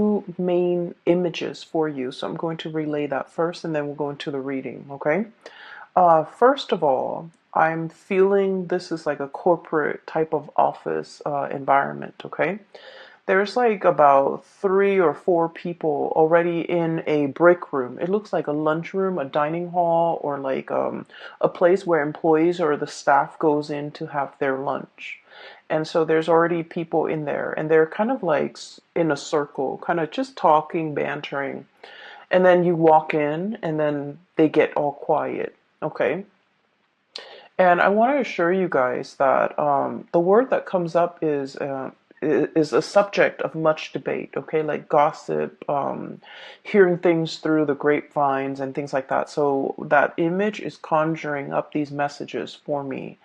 two main images for you. So I'm going to relay that first and then we'll go into the reading, okay? First of all, I'm feeling this is like a corporate type of office environment, okay? There's like about 3 or 4 people already in a break room. It looks like a lunchroom, a dining hall, or like a place where employees or the staff goes in to have their lunch. And so there's already people in there, and they're kind of like in a circle, kind of just talking, bantering. And then you walk in, and then they get all quiet. Okay. And I want to assure you guys that the word that comes up is a subject of much debate. Okay, like gossip, hearing things through the grapevines and things like that. So that image is conjuring up these messages for me,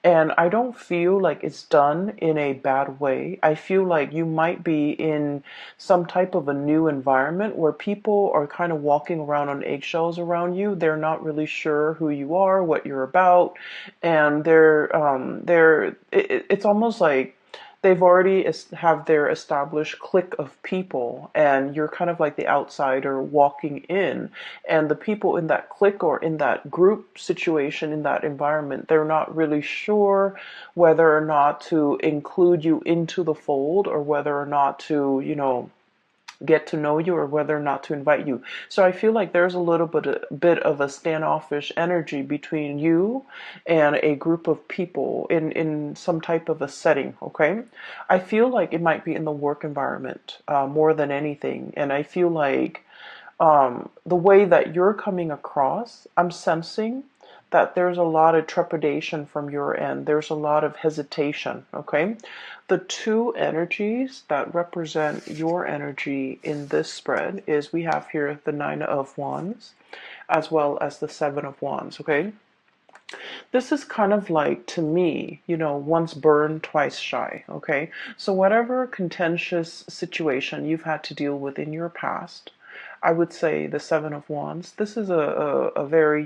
and I don't feel like it's done in a bad way. I feel like you might be in some type of a new environment where people are kind of walking around on eggshells around you. They're not really sure who you are, what you're about, and it's almost like they've already have their established clique of people, and you're kind of like the outsider walking in, and the people in that clique or in that group situation, in that environment, they're not really sure whether or not to include you into the fold, or whether or not to, get to know you, or whether or not to invite you. So I feel like there's a little bit of a standoffish energy between you and a group of people in some type of a setting. Okay, I feel like it might be in the work environment more than anything, and I feel like the way that you're coming across, I'm sensing that there's a lot of trepidation from your end. There's a lot of hesitation, okay? The two energies that represent your energy in this spread is we have here the Nine of Wands as well as the Seven of Wands, okay? This is kind of like, to me, once burned, twice shy, okay? So whatever contentious situation you've had to deal with in your past, I would say the Seven of Wands, this is a very,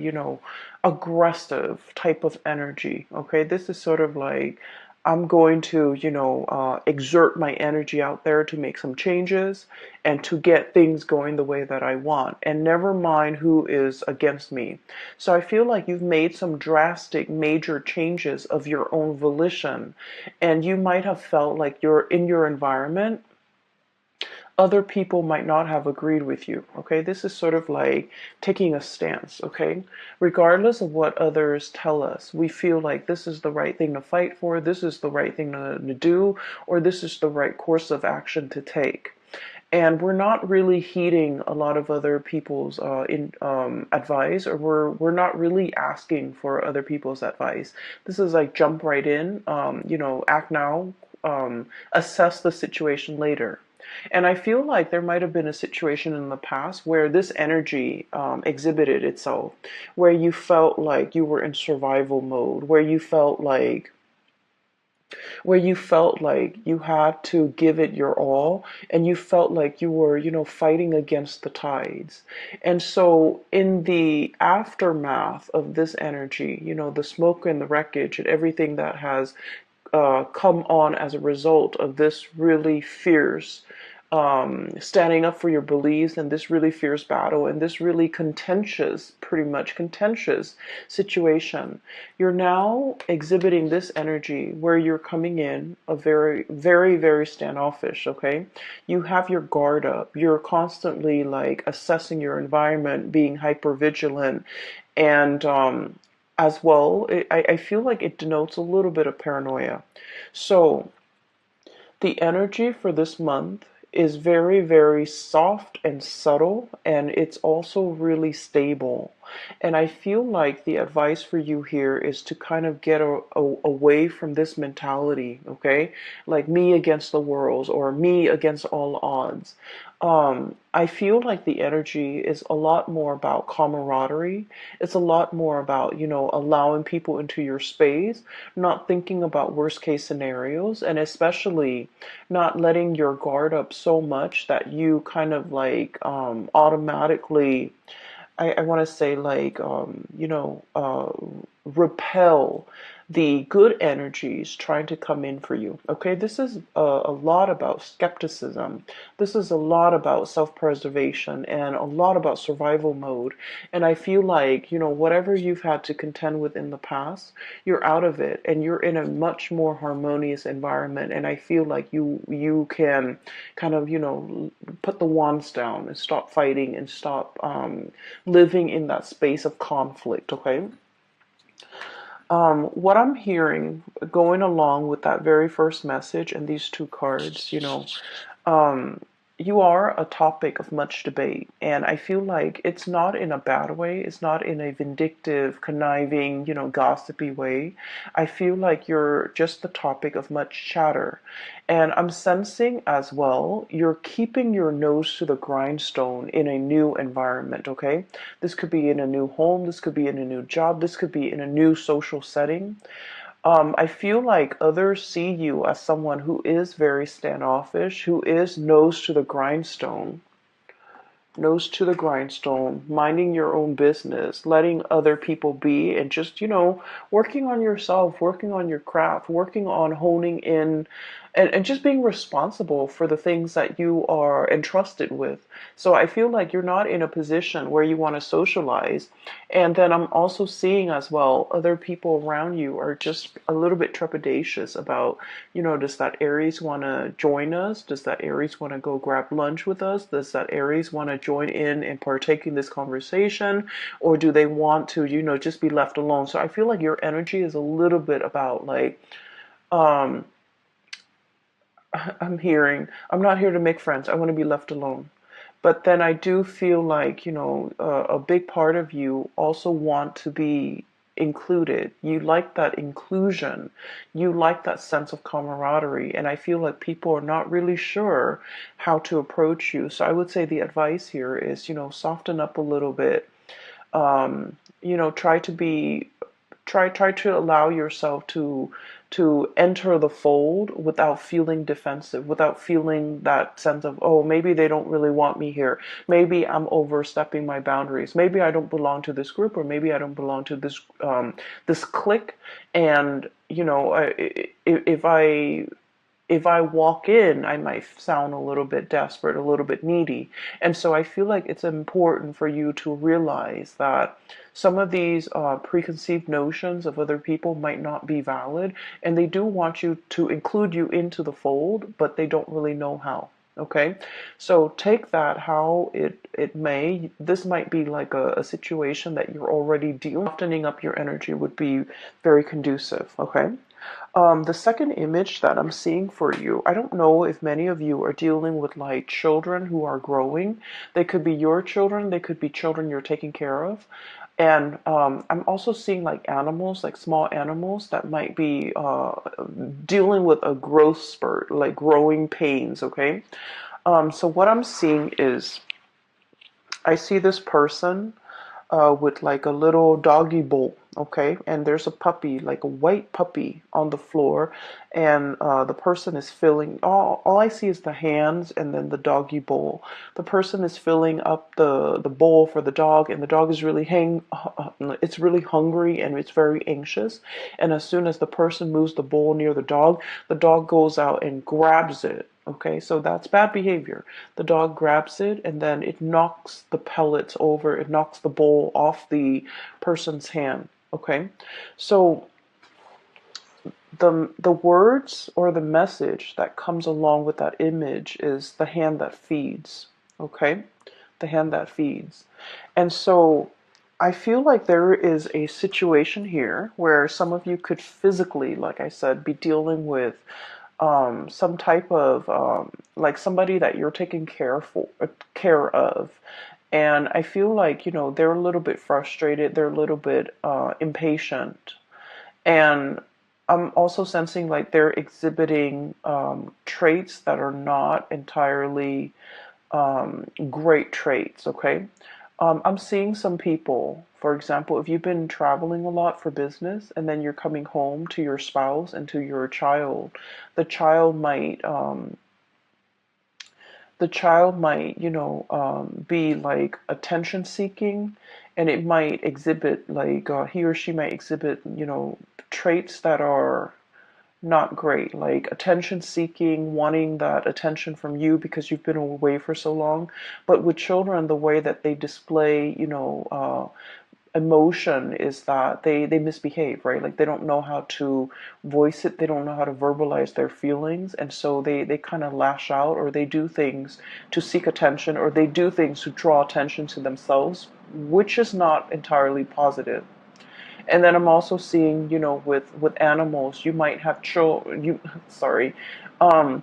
aggressive type of energy, okay? This is sort of like, I'm going to, exert my energy out there to make some changes and to get things going the way that I want, and never mind who is against me. So I feel like you've made some drastic, major changes of your own volition, and you might have felt like you're in your environment, other people might not have agreed with you. Okay, this is sort of like taking a stance. Okay, regardless of what others tell us, we feel like this is the right thing to fight for, this is the right thing to do, or this is the right course of action to take. And we're not really heeding a lot of other people's advice, or we're not really asking for other people's advice. This is like jump right in, act now, assess the situation later. And I feel like there might have been a situation in the past where this energy exhibited itself, where you felt like you were in survival mode, where you felt like you had to give it your all, and you felt like you were, fighting against the tides. And so in the aftermath of this energy, the smoke and the wreckage and everything that has come on as a result of this really fierce standing up for your beliefs, and this really fierce battle, and this really contentious, pretty much contentious situation, you're now exhibiting this energy where you're coming in a very, very, very standoffish, okay? You have your guard up. You're constantly like assessing your environment, being hyper vigilant, and as well, I feel like it denotes a little bit of paranoia. So the energy for this month is very, very soft and subtle, and it's also really stable. And I feel like the advice for you here is to kind of get away from this mentality, okay? Like me against the world, or me against all odds. I feel like the energy is a lot more about camaraderie. It's a lot more about, allowing people into your space, not thinking about worst case scenarios, and especially not letting your guard up so much that you kind of like automatically, I want to say like, repel the good energies trying to come in for you. Okay, this is a lot about skepticism. This is a lot about self-preservation and a lot about survival mode. And I feel like, whatever you've had to contend with in the past, you're out of it and you're in a much more harmonious environment. And I feel like you can kind of, put the wands down and stop fighting and stop living in that space of conflict. Okay. What I'm hearing going along with that very first message and these two cards, um, you are a topic of much debate, and I feel like it's not in a bad way. It's not in a vindictive, conniving, gossipy way. I feel like you're just the topic of much chatter. And I'm sensing as well, you're keeping your nose to the grindstone in a new environment, okay? This could be in a new home, this could be in a new job, this could be in a new social setting. I feel like others see you as someone who is very standoffish, who is nose to the grindstone, minding your own business, letting other people be, and just, working on yourself, working on your craft, working on honing in, and just being responsible for the things that you are entrusted with. So I feel like you're not in a position where you want to socialize. And then I'm also seeing as well, other people around you are just a little bit trepidatious about, does that Aries want to join us? Does that Aries want to go grab lunch with us? Does that Aries want to join in and partake in this conversation? Or do they want to, just be left alone? So I feel like your energy is a little bit about like, um, I'm not here to make friends. I want to be left alone. But then I do feel like, a big part of you also want to be included. You like that inclusion. You like that sense of camaraderie. And I feel like people are not really sure how to approach you. So I would say the advice here is, soften up a little bit. Try to be try to allow yourself to enter the fold without feeling defensive, without feeling that sense of, oh, maybe they don't really want me here, maybe I'm overstepping my boundaries, maybe I don't belong to this group, or maybe I don't belong to this clique. And if I walk in, I might sound a little bit desperate, a little bit needy. And so I feel like it's important for you to realize that some of these preconceived notions of other people might not be valid, and they do want you to include you into the fold, but they don't really know how. Okay, so take that how it may. This might be like a situation that you're already dealing. Softening up your energy would be very conducive. Okay. The second image that I'm seeing for you, I don't know if many of you are dealing with like children who are growing. They could be your children, they could be children you're taking care of. And I'm also seeing like animals, like small animals that might be dealing with a growth spurt, like growing pains, okay? So what I'm seeing is I see this person with like a little doggy bowl, okay? And there's a puppy, like a white puppy on the floor, and the person is filling, all I see is the hands and then the doggy bowl. The person is filling up the bowl for the dog, and the dog is it's really hungry and it's very anxious. And as soon as the person moves the bowl near the dog goes out and grabs it. Okay, so that's bad behavior. The dog grabs it and then it knocks the pellets over, it knocks the bowl off the person's hand. Okay, so the words or the message that comes along with that image is the hand that feeds. Okay, the hand that feeds. And so I feel like there is a situation here where some of you could physically, like I said, be dealing with some type of like somebody that you're taking care of. And I feel like, they're a little bit frustrated, they're a little bit impatient. And I'm also sensing like they're exhibiting traits that are not entirely great traits, okay? I'm seeing some people, for example, if you've been traveling a lot for business and then you're coming home to your spouse and to your child, the child might the child might, be like attention seeking, and it might exhibit like he or she might exhibit, traits that are not great, like attention seeking, wanting that attention from you because you've been away for so long. But with children, the way that they display, emotion is that they misbehave, right? Like they don't know how to voice it, they don't know how to verbalize their feelings, and so they kind of lash out, or they do things to seek attention, or they do things to draw attention to themselves, which is not entirely positive. And then I'm also seeing, with animals, you might have children, sorry, um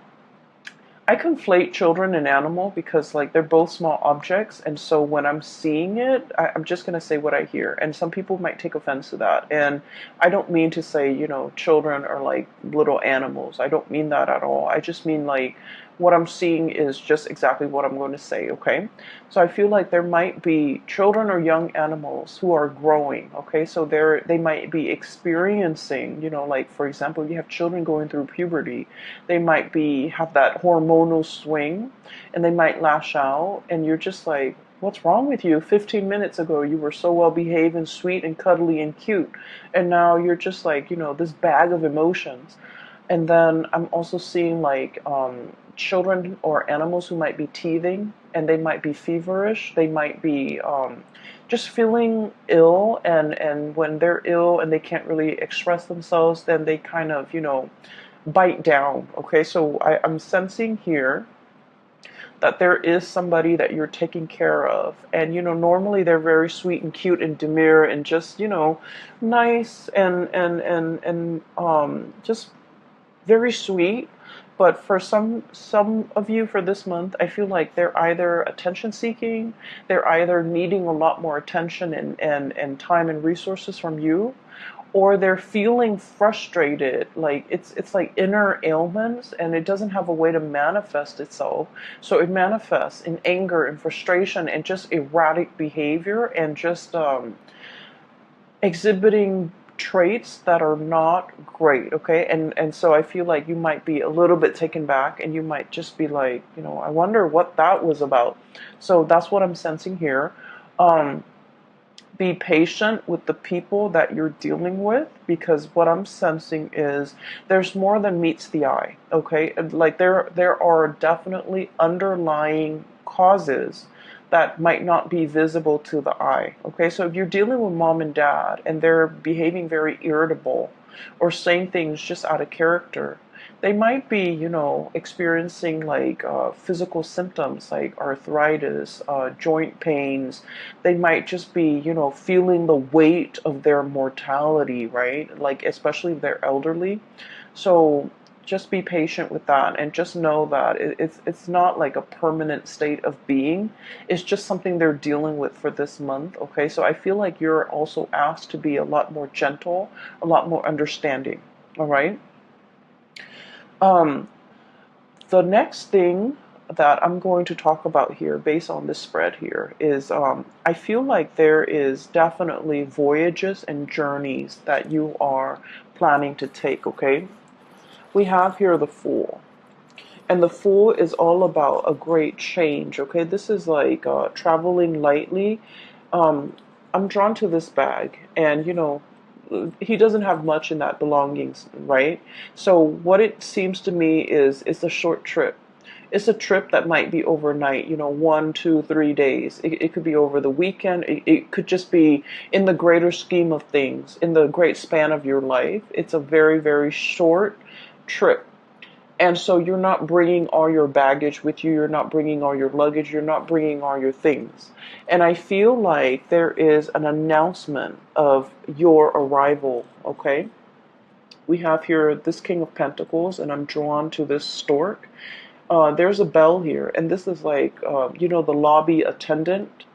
I conflate children and animal because like they're both small objects, and so when I'm seeing it, I'm just gonna say what I hear, and some people might take offense to that. And I don't mean to say, children are like little animals. I don't mean that at all. I just mean like what I'm seeing is just exactly what I'm going to say. Okay, so I feel like there might be children or young animals who are growing. Okay, so they might be experiencing, like for example, you have children going through puberty. They might be have that hormonal swing, and they might lash out, and you're just like, what's wrong with you? 15 minutes ago you were so well behaved and sweet and cuddly and cute, and now you're just like, this bag of emotions. And then I'm also seeing like children or animals who might be teething, and they might be feverish. They might be just feeling ill, and when they're ill and they can't really express themselves, then they kind of, bite down. Okay, so I'm sensing here that there is somebody that you're taking care of, and normally they're very sweet and cute and demure and just, nice and just very sweet. But for some of you for this month, I feel like they're either attention seeking, they're either needing a lot more attention and time and resources from you, or they're feeling frustrated. Like it's like inner ailments, and it doesn't have a way to manifest itself. So it manifests in anger and frustration and just erratic behavior, and just exhibiting traits that are not great. Okay, and so I feel like you might be a little bit taken back, and you might just be like, I wonder what that was about. So that's what I'm sensing here. um be patient with the people that you're dealing with, because what I'm sensing is there's more than meets the eye. Okay, and like there are definitely underlying causes that might not be visible to the eye. Okay, so if you're dealing with mom and dad and they're behaving very irritable or saying things just out of character, they might be, experiencing like physical symptoms like arthritis, joint pains. They might just be, feeling the weight of their mortality, right? Like, especially if they're elderly. So just be patient with that, and just know that it's not like a permanent state of being. It's just something they're dealing with for this month. Okay, so I feel like you're also asked to be a lot more gentle, a lot more understanding. All right. Um, the next thing that I'm going to talk about here, based on this spread here, is I feel like there is definitely voyages and journeys that you are planning to take. Okay, we have here the Fool, and the Fool is all about a great change. Okay, this is like traveling lightly. um, I'm drawn to this bag, and he doesn't have much in that belongings, right? So what it seems to me is it's a short trip. It's a trip that might be overnight, 1, 2, 3 days. It could be over the weekend. It could just be in the greater scheme of things, in the great span of your life. It's a very, very short trip. And so you're not bringing all your baggage with you. You're not bringing all your luggage. You're not bringing all your things. And I feel like there is an announcement of your arrival. Okay. We have here this King of Pentacles, and I'm drawn to this stork. There's a bell here, and this is like, the lobby attendant.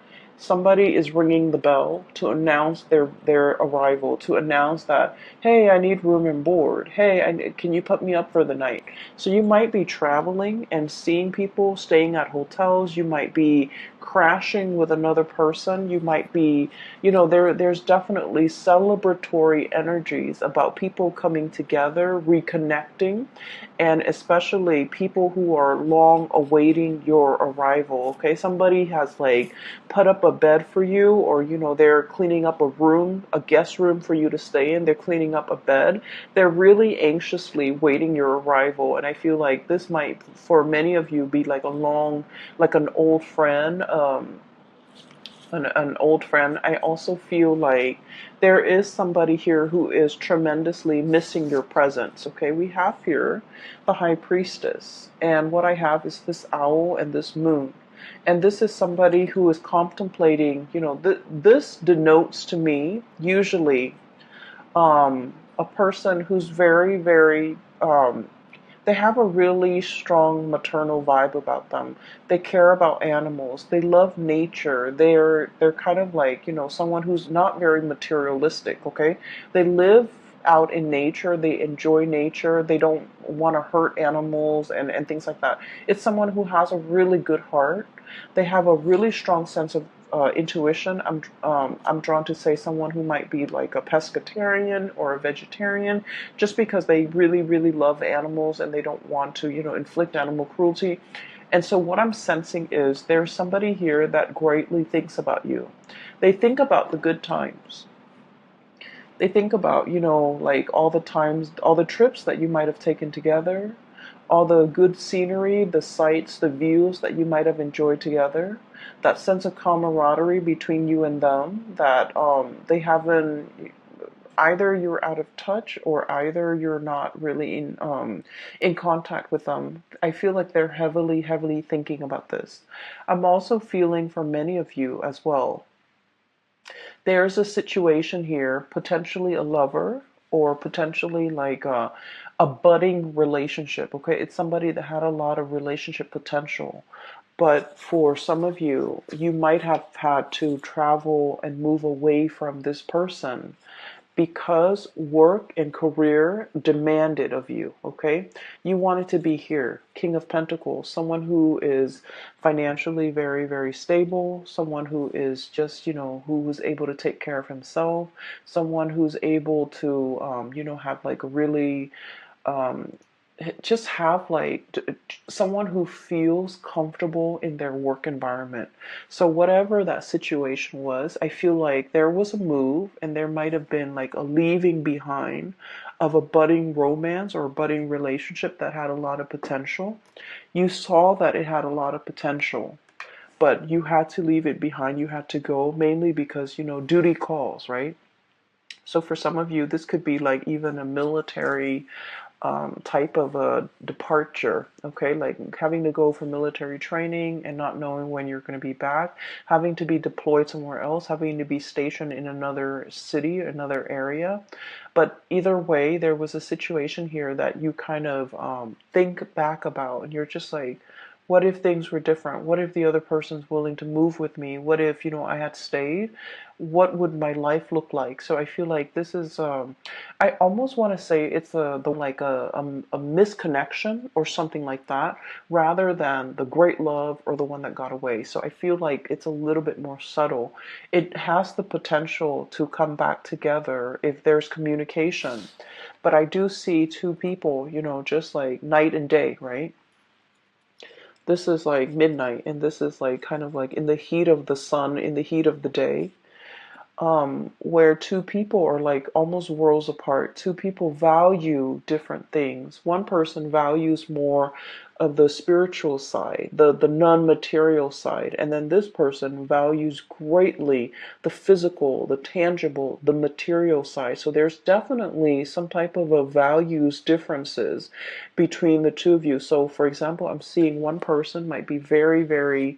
Somebody is ringing the bell to announce their arrival, to announce that, hey, I need room and board. Hey, can you put me up for the night? So you might be traveling and seeing people, staying at hotels. You might be crashing with another person. You might be, there's definitely celebratory energies about people coming together, reconnecting, and especially people who are long awaiting your arrival. Okay, somebody has like put up a bed for you, or they're cleaning up a room, a guest room for you to stay in. They're cleaning up a bed. They're really anxiously waiting your arrival, and I feel like this might, for many of you, be like like an old friend. An old friend. I also feel like there is somebody here who is tremendously missing your presence. Okay, we have here the High Priestess, and what I have is this owl and this moon. And this is somebody who is contemplating, this denotes to me usually a person who's very, very they have a really strong maternal vibe about them. They care about animals. They love nature. They're kind of like, someone who's not very materialistic, okay? They live out in nature. They enjoy nature. They don't want to hurt animals and things like that. It's someone who has a really good heart. They have a really strong sense of intuition. I'm drawn to say someone who might be like a pescatarian or a vegetarian, just because they really, really love animals and they don't want to, inflict animal cruelty. And so what I'm sensing is there's somebody here that greatly thinks about you. They think about the good times. They think about, like all the times, all the trips that you might have taken together, all the good scenery, the sights, the views that you might have enjoyed together, that sense of camaraderie between you and them, that they haven't, either you're out of touch or either you're not really in contact with them. I feel like they're heavily, heavily thinking about this. I'm also feeling for many of you as well. There's a situation here, potentially a lover or potentially like a budding relationship. Okay, it's somebody that had a lot of relationship potential. But for some of you, you might have had to travel and move away from this person because work and career demanded of you, okay? You wanted to be here. King of Pentacles, someone who is financially very, very stable, someone who is just, who was able to take care of himself, someone who's able to, have like a really um, just have like someone who feels comfortable in their work environment. So whatever that situation was, I feel like there was a move and there might have been like a leaving behind of a budding romance or a budding relationship that had a lot of potential. You saw that it had a lot of potential, but you had to leave it behind. You had to go mainly because, duty calls, right? So for some of you, this could be like even a military type of a departure, okay? Like having to go for military training and not knowing when you're going to be back, having to be deployed somewhere else, having to be stationed in another city, another area. But either way, there was a situation here that you kind of think back about, and you're just like, what if things were different? What if the other person's willing to move with me? What if, I had stayed? What would my life look like? So I feel like this is, I almost want to say it's a misconnection or something like that, rather than the great love or the one that got away. So I feel like it's a little bit more subtle. It has the potential to come back together if there's communication. But I do see two people, just like night and day, right? This is like midnight, and this is like kind of like in the heat of the sun, in the heat of the day, where two people are like almost worlds apart. Two people value different things. One person values more of the spiritual side, the non-material side, and then this person values greatly the physical, the tangible, the material side. So there's definitely some type of a values differences between the two of you. So for example, I'm seeing one person might be very, very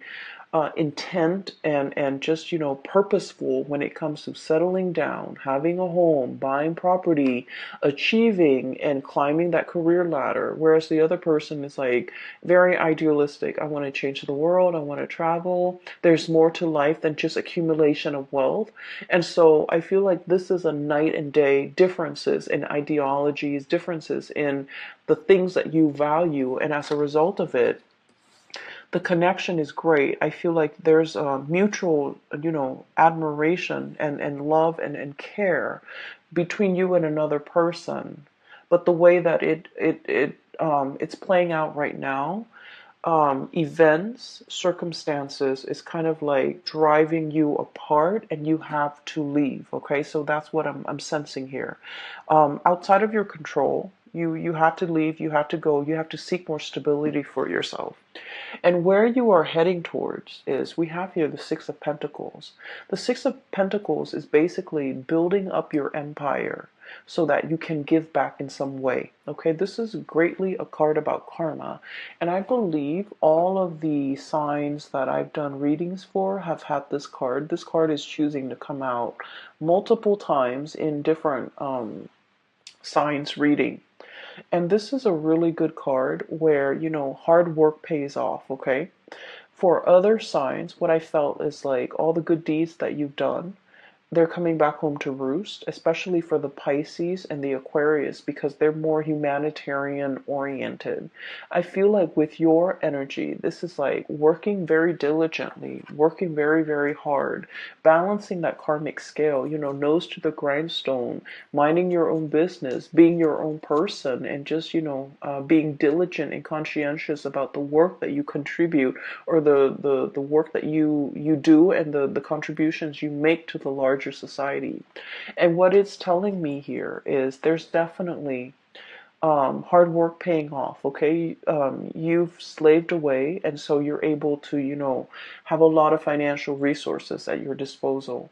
intent and just purposeful when it comes to settling down, having a home, buying property, achieving and climbing that career ladder, whereas the other person is like very idealistic. I want to change the world, I want to travel. There's more to life than just accumulation of wealth. And so I feel like this is a night and day differences in ideologies, differences in the things that you value, and as a result of it, the connection is great. I feel like there's a mutual, admiration and love and care between you and another person. But the way that it's playing out right now, events, circumstances is kind of like driving you apart, and you have to leave. Okay, so that's what I'm sensing here. Outside of your control, you have to leave. You have to go. You have to seek more stability for yourself. And where you are heading towards is, we have here the Six of Pentacles. The Six of Pentacles is basically building up your empire so that you can give back in some way. Okay, this is greatly a card about karma. And I believe all of the signs that I've done readings for have had this card. This card is choosing to come out multiple times in different signs reading. And this is a really good card where, hard work pays off, okay? For other signs, what I felt is like all the good deeds that you've done, they're coming back home to roost, especially for the Pisces and the Aquarius, because they're more humanitarian oriented. I feel like with your energy, this is like working very diligently, working very, very hard, balancing that karmic scale, nose to the grindstone, minding your own business, being your own person, and just, being diligent and conscientious about the work that you contribute, or the work that you do, and the contributions you make to the larger society. And what it's telling me here is there's definitely hard work paying off. Okay, you've slaved away, and so you're able to, have a lot of financial resources at your disposal.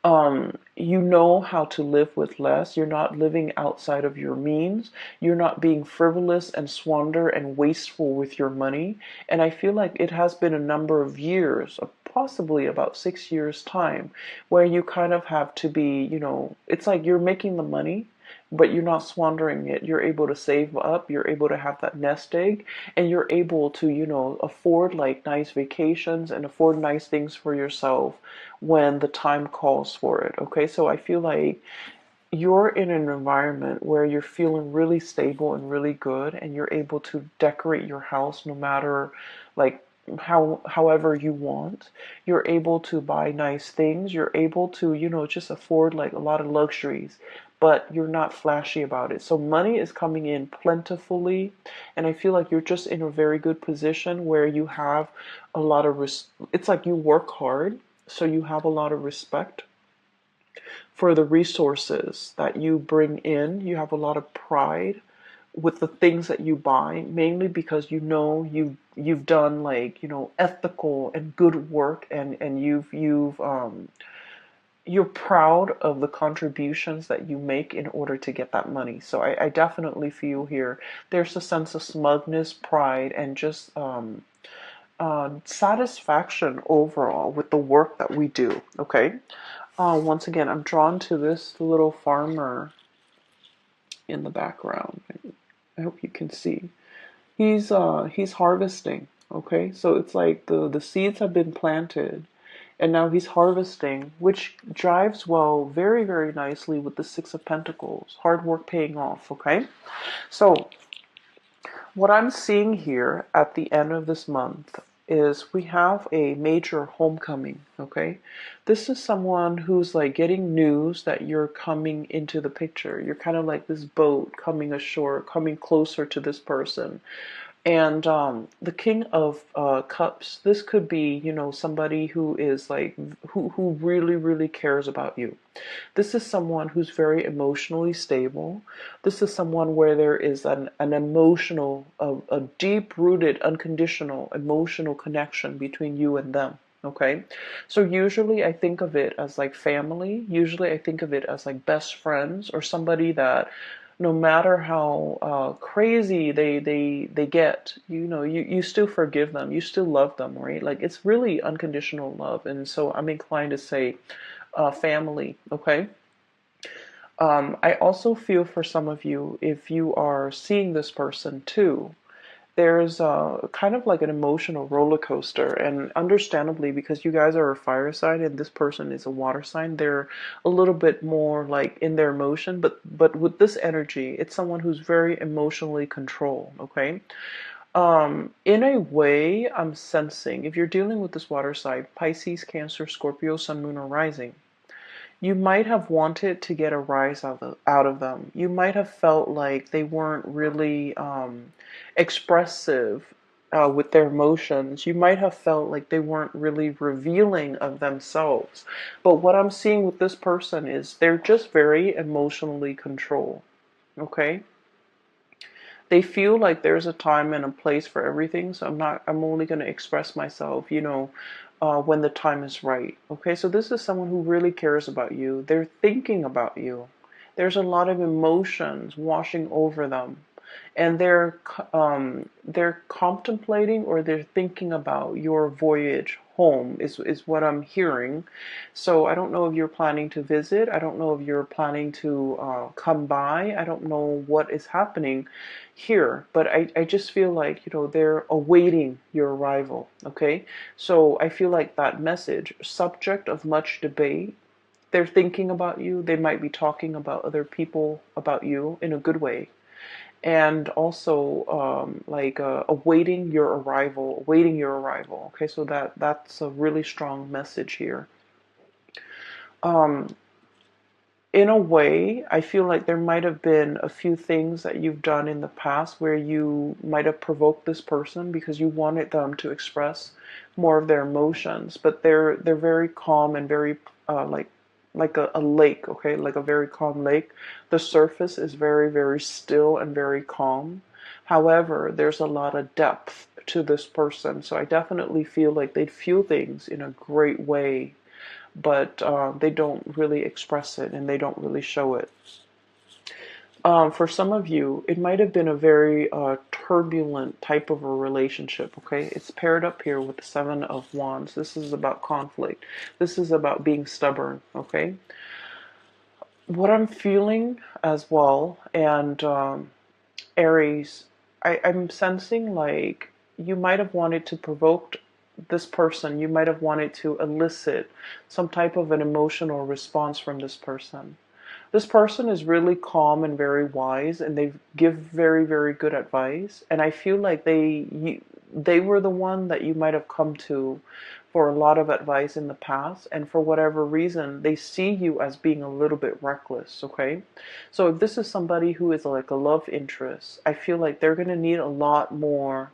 You know how to live with less. You're not living outside of your means. You're not being frivolous and squander and wasteful with your money. And I feel like it has been a number of years, possibly about 6 years' time, where you kind of have to be, it's like you're making the money, but you're not squandering it. You're able to save up, you're able to have that nest egg, and you're able to, afford like nice vacations and afford nice things for yourself when the time calls for it. Okay, so I feel like you're in an environment where you're feeling really stable and really good, and you're able to decorate your house no matter like however you want. You're able to buy nice things. You're able to, just afford like a lot of luxuries, but you're not flashy about it. So money is coming in plentifully, and I feel like you're just in a very good position where you have a lot of it's like you work hard, so you have a lot of respect for the resources that you bring in. You have a lot of pride with the things that you buy, mainly because you've done like, ethical and good work, and you're proud of the contributions that you make in order to get that money. So I definitely feel here there's a sense of smugness, pride, and just satisfaction overall with the work that we do. Okay. Once again, I'm drawn to this little farmer in the background. I hope you can see. He's harvesting. Okay, so it's like the seeds have been planted, and now he's harvesting, which jives well very, very nicely with the Six of Pentacles. Hard work paying off. Okay, so what I'm seeing here at the end of this month is we have a major homecoming. Okay, this is someone who's like getting news that you're coming into the picture. You're kind of like this boat coming ashore, coming closer to this person. And the King of Cups, this could be, somebody who is like, who really, really cares about you. This is someone who's very emotionally stable. This is someone where there is an emotional, a deep-rooted, unconditional emotional connection between you and them. Okay, so usually I think of it as like family. Usually I think of it as like best friends, or somebody that no matter how crazy they get, you still forgive them, you still love them, right? Like, it's really unconditional love. And so I'm inclined to say family, okay? I also feel for some of you, if you are seeing this person too, there's kind of like an emotional roller coaster, and understandably, because you guys are a fire sign and this person is a water sign, they're a little bit more like in their emotion. But with this energy, it's someone who's very emotionally controlled. Okay. In a way, I'm sensing, if you're dealing with this water sign, Pisces, Cancer, Scorpio, Sun, Moon, or Rising, you might have wanted to get a rise out of them. You might have felt like they weren't really expressive with their emotions. You might have felt like they weren't really revealing of themselves. But what I'm seeing with this person is they're just very emotionally controlled. Okay? They feel like there's a time and a place for everything. So I'm only going to express myself, when the time is right. Okay, so this is someone who really cares about you. They're thinking about you. There's a lot of emotions washing over them, and they're contemplating, or they're thinking about your voyage home is what I'm hearing. So I don't know if you're planning to visit. I don't know if you're planning to come by. I don't know what is happening here, but I just feel like, they're awaiting your arrival. Okay, so I feel like that message, subject of much debate. They're thinking about you. They might be talking about other people about you in a good way, and also like awaiting your arrival, awaiting your arrival. Okay, so that's a really strong message here. Um, in a way, I feel like there might have been a few things that you've done in the past where you might have provoked this person because you wanted them to express more of their emotions, but they're very calm and very like a lake, okay, like a very calm lake. The surface is very, very still and very calm. However, there's a lot of depth to this person, so I definitely feel like they'd feel things in a great way, but they don't really express it and they don't really show it. For some of you, it might have been a very turbulent type of a relationship, okay? It's paired up here with the Seven of Wands. This is about conflict. This is about being stubborn, okay? What I'm feeling as well, and Aries, I'm sensing like you might have wanted to provoke this person. You might have wanted to elicit some type of an emotional response from this person. This person is really calm and very wise, and they give very, very good advice. And I feel like they were the one that you might have come to for a lot of advice in the past, and for whatever reason, they see you as being a little bit reckless, okay? So if this is somebody who is like a love interest, I feel like they're going to need a lot more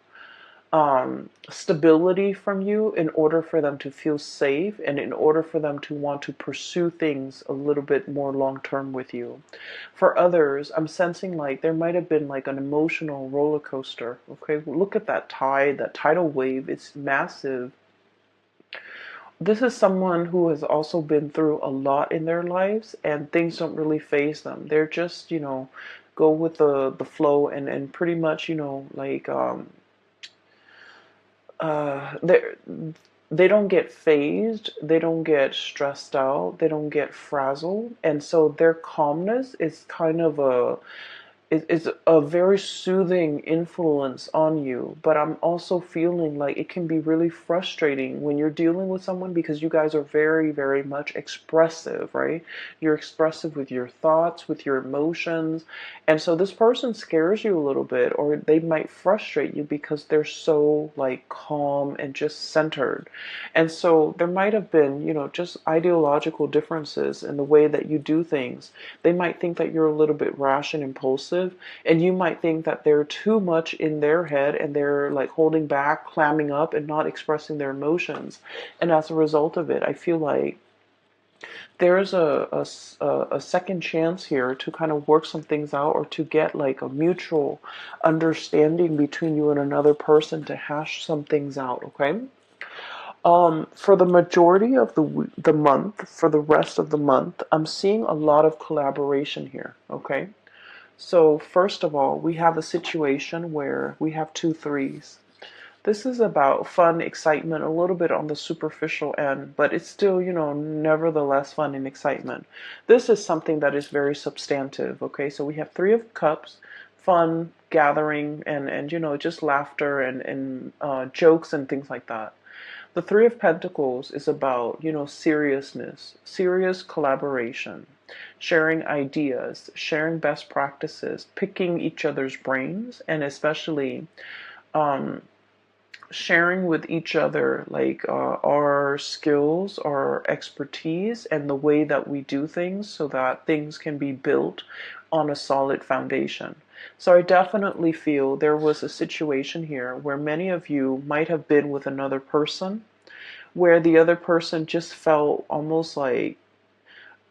stability from you in order for them to feel safe, and in order for them to want to pursue things a little bit more long term with you. For others, I'm sensing like there might have been like an emotional roller coaster. Okay, look at that tide, that tidal wave. It's massive. This is someone who has also been through a lot in their lives, and things don't really faze them. They're just, go with the flow, and pretty much, like they don't get phased, they don't get stressed out, they don't get frazzled, and so their calmness is kind of is a very soothing influence on you. But I'm also feeling like it can be really frustrating when you're dealing with someone, because you guys are very, very much expressive, right? You're expressive with your thoughts, with your emotions. And so this person scares you a little bit, or they might frustrate you because they're so like calm and just centered. And so there might have been, just ideological differences in the way that you do things. They might think that you're a little bit rash and impulsive, and you might think that they're too much in their head and they're like holding back, clamming up, and not expressing their emotions. And as a result of it, I feel like there's a second chance here to kind of work some things out, or to get like a mutual understanding between you and another person, to hash some things out, okay? For the majority of the month, for the rest of the month, I'm seeing a lot of collaboration here, okay? So first of all, we have a situation where we have two threes. This is about fun, excitement, a little bit on the superficial end, but it's still, nevertheless fun and excitement. This is something that is very substantive, okay? So we have Three of Cups, fun, gathering, and just laughter and jokes and things like that. The Three of Pentacles is about, seriousness, serious collaboration, sharing ideas, sharing best practices, picking each other's brains, and especially um, sharing with each other like our skills, our expertise, and the way that we do things so that things can be built on a solid foundation. So I definitely feel there was a situation here where many of you might have been with another person where the other person just felt almost like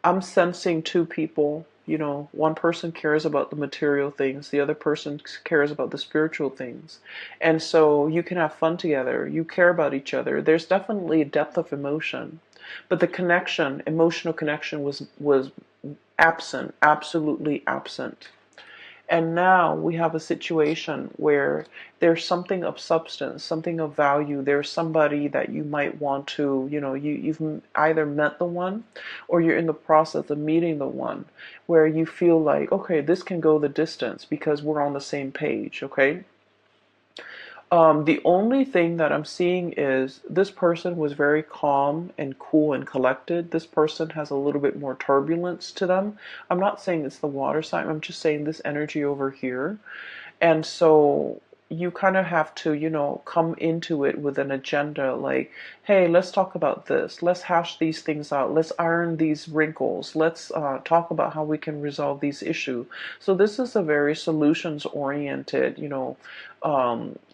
I'm sensing two people. One person cares about the material things, the other person cares about the spiritual things. And so you can have fun together. You care about each other. There's definitely a depth of emotion. But the connection, emotional connection was absent, absolutely absent. And now we have a situation where there's something of substance, something of value. There's somebody that you might want to, you've either met the one or you're in the process of meeting the one where you feel like, okay, this can go the distance because we're on the same page, okay? The only thing that I'm seeing is this person was very calm and cool and collected. This person has a little bit more turbulence to them. I'm not saying it's the water sign. I'm just saying this energy over here. And so you kind of have to, come into it with an agenda like, hey, let's talk about this. Let's hash these things out. Let's iron these wrinkles. Let's talk about how we can resolve these issues. So this is a very solutions oriented,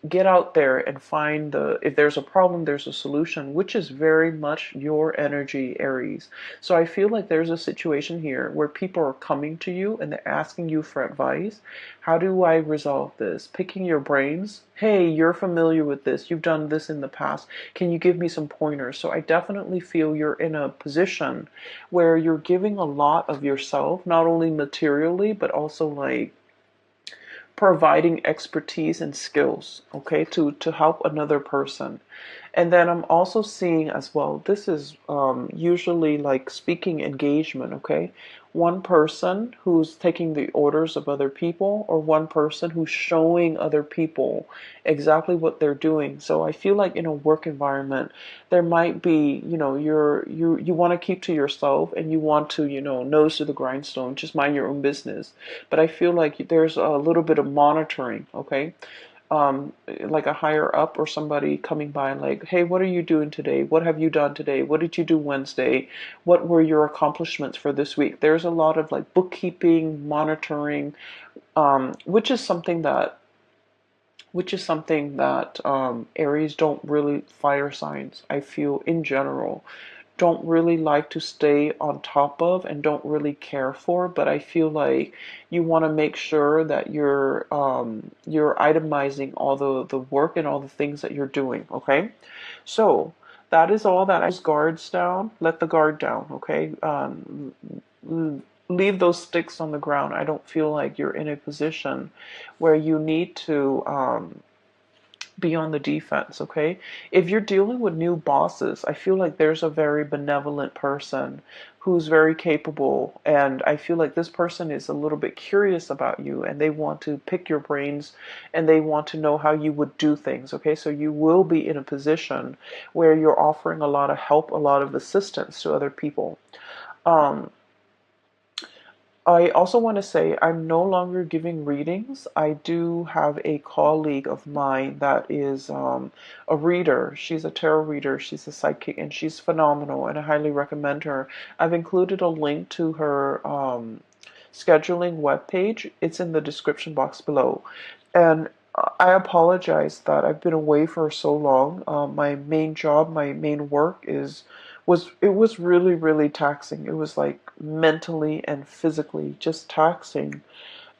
get out there and find if there's a problem, there's a solution, which is very much your energy, Aries. So I feel like there's a situation here where people are coming to you and they're asking you for advice. How do I resolve this? Picking your brains. Hey, you're familiar with this. You've done this in the past. Can you give me some pointers? So I definitely feel you're in a position where you're giving a lot of yourself, not only materially, but also like providing expertise and skills, okay, to help another person. And then I'm also seeing as well, this is usually like speaking engagement, okay? One person who's taking the orders of other people, or one person who's showing other people exactly what they're doing. So I feel like in a work environment, there might be, you want to keep to yourself and you want to, nose to the grindstone, just mind your own business. But I feel like there's a little bit of monitoring, okay? Like a higher up or somebody coming by like, hey, what are you doing today? What have you done today? What did you do Wednesday? What were your accomplishments for this week? There's a lot of like bookkeeping, monitoring, which is something that Aries don't really, fire signs, I feel in general, don't really like to stay on top of and don't really care for. But I feel like you want to make sure that you're itemizing all the work and all the things that you're doing. Okay, so that is all that. Guards down. Let the guard down. Okay. Leave those sticks on the ground. I don't feel like you're in a position where you need to be on the defense, okay? If you're dealing with new bosses, I feel like there's a very benevolent person who's very capable, and I feel like this person is a little bit curious about you and they want to pick your brains and they want to know how you would do things, okay? So you will be in a position where you're offering a lot of help, a lot of assistance to other people. Um, I also want to say I'm no longer giving readings. I do have a colleague of mine that is a reader. She's a tarot reader. She's a psychic, and she's phenomenal, and I highly recommend her. I've included a link to her scheduling webpage. It's in the description box below. And I apologize that I've been away for so long. My main job, my main work was really, really taxing. It was like mentally and physically just taxing.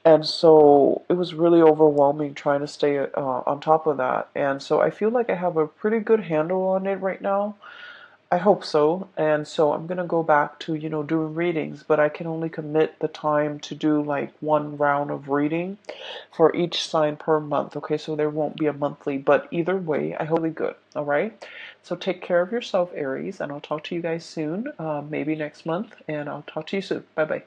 And so it was really overwhelming trying to stay on top of that. And so I feel like I have a pretty good handle on it right now. I hope so. And so I'm gonna go back to, doing readings, but I can only commit the time to do like one round of reading for each sign per month. Okay, so there won't be a monthly, but either way, I hope really good. All right. So take care of yourself, Aries, and I'll talk to you guys soon, maybe next month, and I'll talk to you soon. Bye bye.